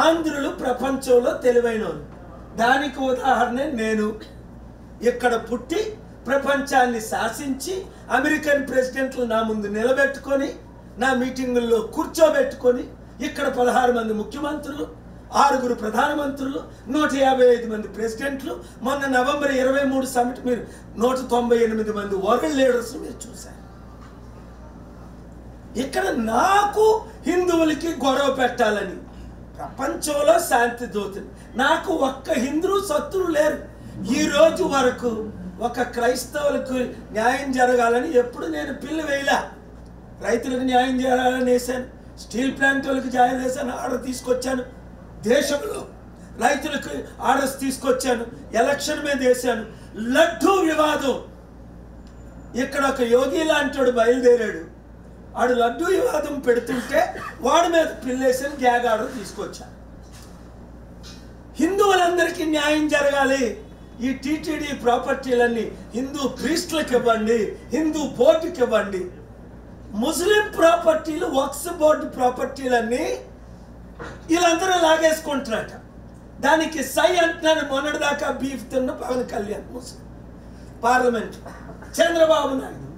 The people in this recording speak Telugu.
ఆంధ్రులు ప్రపంచంలో తెలివైన వాళ్ళు. దానికి ఉదాహరణ నేను. ఇక్కడ పుట్టి ప్రపంచాన్ని శాసించి అమెరికన్ ప్రెసిడెంట్లు నా ముందు నిలబెట్టుకొని నా మీటింగుల్లో కూర్చోబెట్టుకొని ఇక్కడ 16 మంది ముఖ్యమంత్రులు, 6 ప్రధానమంత్రులు, 155 మంది ప్రెసిడెంట్లు, మొన్న నవంబర్ 23 సమిట్ మీరు 198 మంది వరల్డ్ లీడర్స్ మీరు చూశారు. ఇక్కడ నాకు హిందువులకి గొడవ పెట్టాలని ప్రపంచంలో శాంతి దూతని. నాకు ఒక్క హిందూ శత్రువు లేరు. ఈ రోజు వరకు ఒక క్రైస్తవులకు న్యాయం జరగాలని ఎప్పుడు నేను పిల్లు వేయలే. రైతులకు న్యాయం చేయాలని వేశాను, స్టీల్ ప్లాంట్ వాళ్ళకి న్యాయం చేశాను, ఆర్డర్ తీసుకొచ్చాను. దేశంలో రైతులకు ఆర్డర్స్ తీసుకొచ్చాను, ఎలక్షన్ మీద వేశాను. లడ్డూ వివాదం, ఇక్కడ ఒక యోగి లాంటి వాడు బయలుదేరాడు. వాడు లడ్డూ వివాదం పెడుతుంటే వాడి మీద పిల్లేసిన గ్యాగ్ ఆర్డర్ తీసుకొచ్చాను. హిందువులందరికీ న్యాయం జరగాలి. ఈ టీటీడీ ప్రాపర్టీలన్నీ హిందూ ప్రీస్టులకు ఇవ్వండి, హిందూ బోర్డుకి ఇవ్వండి. ముస్లిం ప్రాపర్టీలు, వక్స్ బోర్డు ప్రాపర్టీలన్నీ వీళ్ళందరూ లాగేసుకుంటున్నట. దానికి సై అంటున్నాడు మొన్నటిదాకా బీఫ్ తిన్న పవన్ కళ్యాణ్ ముస్లిం పార్లమెంట్. చంద్రబాబు నాయుడు